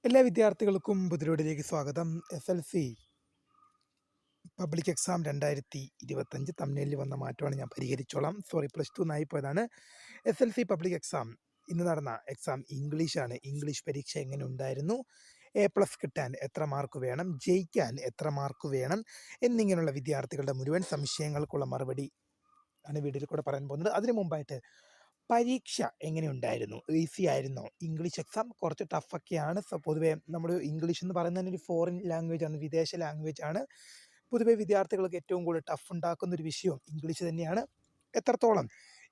എല്ലാ വിദ്യാർത്ഥികൾക്കും പുതിരോടിലേക്ക് സ്വാഗതം. SLC പബ്ലിക് എക്സാം 2025 തമ്മിലിൽ വന്ന മാറ്റമാണ് ഞാൻ പരിഹരിച്ചോളാം. സോറി, +2 എന്നായി പോയതാണ്. SLC പബ്ലിക് എക്സാം ഇന്ന് നടന്ന എക്സാം ഇംഗ്ലീഷാണ്. ഇംഗ്ലീഷ് പരീക്ഷ എങ്ങനെ ഉണ്ടായിരുന്നു, A+ കിട്ടാൻ എത്ര മാർക്ക് വേണം, ജയിക്കാൻ എത്ര മാർക്ക് വേണം എന്നിങ്ങനെയുള്ള വിദ്യാർത്ഥികളുടെ മുഴുവൻ സംശയങ്ങൾക്കുള്ള മറുപടി ആണ് വീഡിയോയിൽ കൂടെ പറയാൻ പോകുന്നത്. അതിനു മുമ്പായിട്ട് പരീക്ഷ എങ്ങനെയുണ്ടായിരുന്നു? ഈസി ആയിരുന്നോ? ഇംഗ്ലീഷ് എക്സാം കുറച്ച് ടഫൊക്കെയാണ്. പൊതുവേ നമ്മൾ ഇംഗ്ലീഷ് എന്ന് പറയുന്നത് ഒരു ഫോറിൻ ലാംഗ്വേജ് ആണ്, വിദേശ ലാംഗ്വേജ് ആണ്. പൊതുവെ വിദ്യാർത്ഥികൾക്ക് ഏറ്റവും കൂടുതൽ ടഫ് ഉണ്ടാക്കുന്ന ഒരു വിഷയവും ഇംഗ്ലീഷ് തന്നെയാണ്. എത്രത്തോളം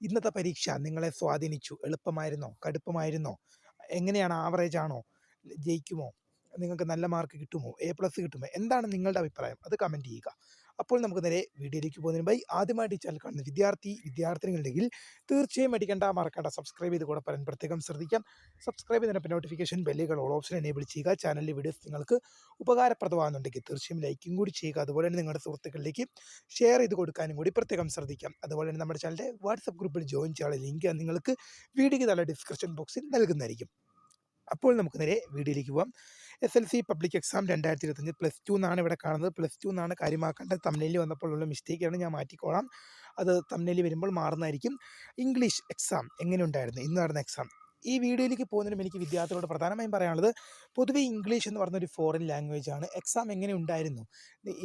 ഇന്നത്തെ പരീക്ഷ നിങ്ങളെ സ്വാധീനിച്ചു? എളുപ്പമായിരുന്നോ, കടുപ്പമായിരുന്നോ, എങ്ങനെയാണ്, ആവറേജ് ആണോ, ജയിക്കുമോ, നിങ്ങൾക്ക് നല്ല മാർക്ക് കിട്ടുമോ, A+ കിട്ടുമോ, എന്താണ് നിങ്ങളുടെ അഭിപ്രായം? അത് കമൻറ്റ് ചെയ്യുക. അപ്പോൾ നമുക്ക് നേരെ വീഡിയോയിലേക്ക് പോകുന്നതിന് മുമ്പായി ആദ്യമായിട്ട് ഈ ചാനൽ കാണുന്ന വിദ്യാർത്ഥിനികളുണ്ടെങ്കിൽ തീർച്ചയായും അടിക്കേണ്ട, മറക്കേണ്ട, സബ്സ്ക്രൈബ് ചെയ്ത് കൂടെ പറയാൻ പ്രത്യേകം ശ്രദ്ധിക്കാം. സബ്സ്ക്രൈബ് ചെയ്തതിനൊപ്പം നോട്ടിഫിക്കേഷൻ ബെല്ലുകൾ ഓൾ ഓപ്ഷൻ എനേബിൾ ചെയ്യുക. ചാനലിലെ വീഡിയോസ് നിങ്ങൾക്ക് ഉപകാരപ്രദമാകുന്നുണ്ടെങ്കിൽ തീർച്ചയായും ലൈക്കും കൂടി ചെയ്യുക. അതുപോലെ തന്നെ നിങ്ങളുടെ സുഹൃത്തുക്കളിലേക്ക് ഷെയർ ചെയ്ത് കൊടുക്കാനും കൂടി പ്രത്യേകം ശ്രദ്ധിക്കാം. അതുപോലെ തന്നെ നമ്മുടെ ചാനലിൻ്റെ വാട്സപ്പ് ഗ്രൂപ്പിൽ ജോയിൻ ചെയ്യാനുള്ള ലിങ്ക് നിങ്ങൾക്ക് വീഡിയോയ്ക്ക് താഴെ ഡിസ്ക്രിപ്ഷൻ ബോക്സിൽ നൽകുന്നതായിരിക്കും. അപ്പോൾ നമുക്ക് നേരെ വീഡിയോയിലേക്ക് പോകാം. SLC പബ്ലിക് എക്സാം 2025 +2 എന്നാണ് ഇവിടെ കാണുന്നത്. +2 എന്നാണ് കാര്യമാക്കേണ്ടത്. തമ്മിലിൽ വന്നപ്പോഴുള്ള മിസ്റ്റേക്കാണ്, ഞാൻ മാറ്റിക്കോളാം. അത് തമ്മിലിൽ വരുമ്പോൾ മാറുന്നതായിരിക്കും. ഇംഗ്ലീഷ് എക്സാം എങ്ങനെയുണ്ടായിരുന്നു, ഇന്ന് നടന്ന എക്സാം? ഈ വീഡിയോയിലേക്ക് പോകുന്നതിനും എനിക്ക് വിദ്യാർത്ഥികളോട് പ്രധാനമായും പറയാനുള്ളത്, പൊതുവെ ഇംഗ്ലീഷ് എന്ന് പറഞ്ഞൊരു ഫോറിൻ ലാംഗ്വേജ് ആണ്. എക്സാം എങ്ങനെ ഉണ്ടായിരുന്നു?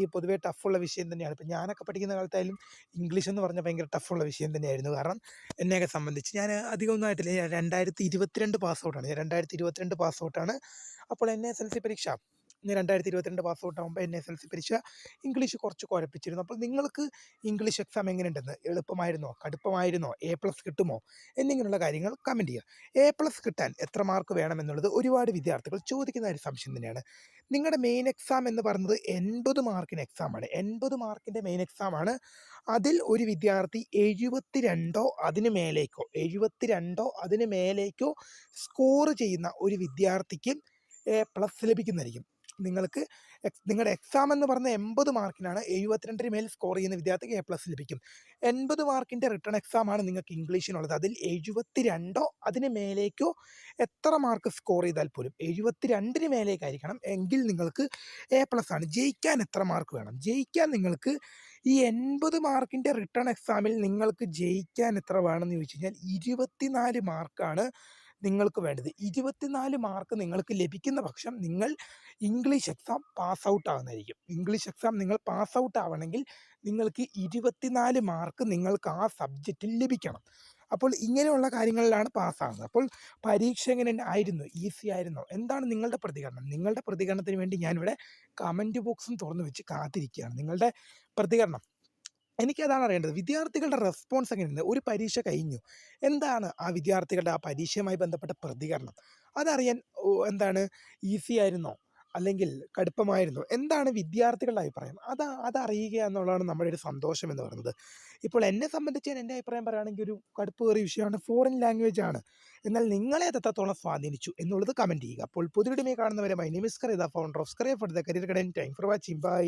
ഈ പൊതുവെ ടഫുള്ള വിഷയം തന്നെയാണ്. ഇപ്പം ഞാനൊക്കെ പഠിക്കുന്ന കാലത്തായാലും ഇംഗ്ലീഷ് എന്ന് പറഞ്ഞാൽ ഭയങ്കര ടഫുള്ള വിഷയം തന്നെയായിരുന്നു. കാരണം എന്നെയൊക്കെ സംബന്ധിച്ച് ഞാൻ അധികമൊന്നും ആയിട്ടില്ല. ഞാൻ 2022 പാസ് ഔട്ടാണ്. ഞാൻ 2022 പാസ് ഔട്ടാണ്. അപ്പോൾ എന്നെ SLC പരീക്ഷ ഞാൻ 2022 പാസ് ഔട്ട് ആകുമ്പോൾ എന്നെ SLC പരീക്ഷ ഇംഗ്ലീഷ് കുറച്ച് കുഴപ്പിച്ചിരുന്നു. അപ്പോൾ നിങ്ങൾക്ക് ഇംഗ്ലീഷ് എക്സാം എങ്ങനെയുണ്ടെന്ന്, എളുപ്പമായിരുന്നോ, കടുപ്പമായിരുന്നോ, A+ കിട്ടുമോ എന്നിങ്ങനെയുള്ള കാര്യങ്ങൾ കമൻറ്റ് ചെയ്യുക. A+ കിട്ടാൻ എത്ര മാർക്ക് വേണമെന്നുള്ളത് ഒരുപാട് വിദ്യാർത്ഥികൾ ചോദിക്കുന്ന ഒരു സംശയം തന്നെയാണ്. നിങ്ങളുടെ മെയിൻ എക്സാം എന്ന് പറയുന്നത് 80 മാർക്കിന് എക്സാമാണ്. 80 മാർക്കിൻ്റെ മെയിൻ എക്സാമാണ്. അതിൽ ഒരു വിദ്യാർത്ഥി 72 അതിന് മേലേക്കോ സ്കോർ ചെയ്യുന്ന ഒരു വിദ്യാർത്ഥിക്ക് A+ ലഭിക്കുന്നതായിരിക്കും. നിങ്ങൾക്ക് നിങ്ങളുടെ എക്സാം എന്ന് പറഞ്ഞ 80 മാർക്കിനാണ്. 72 മേൽ സ്കോർ ചെയ്യുന്ന വിദ്യാർത്ഥിക്ക് A+ ലഭിക്കും. 80 മാർക്കിൻ്റെ റിട്ടേൺ എക്സാമാണ് നിങ്ങൾക്ക് ഇംഗ്ലീഷിനുള്ളത്. അതിൽ 72 അതിന് മേലേക്കോ എത്ര മാർക്ക് സ്കോർ ചെയ്താൽ പോലും 72 മേലേക്കായിരിക്കണം എങ്കിൽ നിങ്ങൾക്ക് A+ ആണ്. ജയിക്കാൻ എത്ര മാർക്ക് വേണം? ജയിക്കാൻ നിങ്ങൾക്ക് ഈ 80 മാർക്കിൻ്റെ റിട്ടേൺ എക്സാമിൽ നിങ്ങൾക്ക് ജയിക്കാൻ എത്ര വേണമെന്ന് ചോദിച്ചു കഴിഞ്ഞാൽ 24 മാർക്കാണ് നിങ്ങൾക്ക് വേണ്ടത്. 24 മാർക്ക് നിങ്ങൾക്ക് ലഭിക്കുന്ന പക്ഷം നിങ്ങൾ ഇംഗ്ലീഷ് എക്സാം പാസ് ഔട്ട് ആകുന്നതായിരിക്കും. ഇംഗ്ലീഷ് എക്സാം നിങ്ങൾ പാസ് ഔട്ട് ആവണമെങ്കിൽ നിങ്ങൾക്ക് 24 മാർക്ക് നിങ്ങൾക്ക് ആ സബ്ജക്റ്റിൽ ലഭിക്കണം. അപ്പോൾ ഇങ്ങനെയുള്ള കാര്യങ്ങളിലാണ് പാസ്സാകുന്നത്. അപ്പോൾ പരീക്ഷ എങ്ങനെ ആയിരുന്നു? ഈസി ആയിരുന്നോ? എന്താണ് നിങ്ങളുടെ പ്രതികരണം? നിങ്ങളുടെ പ്രതികരണത്തിന് വേണ്ടി ഞാനിവിടെ കമൻറ്റ് ബോക്സും തുറന്നു വെച്ച് കാത്തിരിക്കുകയാണ്. നിങ്ങളുടെ പ്രതികരണം എനിക്കതാണ് അറിയേണ്ടത്. വിദ്യാർത്ഥികളുടെ റെസ്പോൺസ് എങ്ങനെയുണ്ട്? ഒരു പരീക്ഷ കഴിഞ്ഞു, എന്താണ് ആ വിദ്യാർത്ഥികളുടെ ആ പരീക്ഷയുമായി ബന്ധപ്പെട്ട പ്രതികരണം? അതറിയാൻ എന്താണ്, ഈസി ആയിരുന്നോ അല്ലെങ്കിൽ കടുപ്പമായിരുന്നോ, എന്താണ് വിദ്യാർത്ഥികളുടെ അഭിപ്രായം? അതറിയുക എന്നുള്ളതാണ് നമ്മുടെ ഒരു സന്തോഷം എന്ന് പറയുന്നത്. ഇപ്പോൾ എന്നെ സംബന്ധിച്ച് എൻ്റെ അഭിപ്രായം പറയുകയാണെങ്കിൽ ഒരു കടുപ്പേറിയ വിഷയമാണ്, ഫോറിൻ ലാംഗ്വേജ് ആണ്. എന്നാൽ നിങ്ങളെ അത് എത്രത്തോളം സ്വാധീനിച്ചു എന്നുള്ളത് കമൻറ്റ് ചെയ്യുക. അപ്പോൾ പുതിയ വീഡിയോ കാണുന്നവരെ, my name is Kareeda, founder of Skaria for the career guidance. Time for watching. By.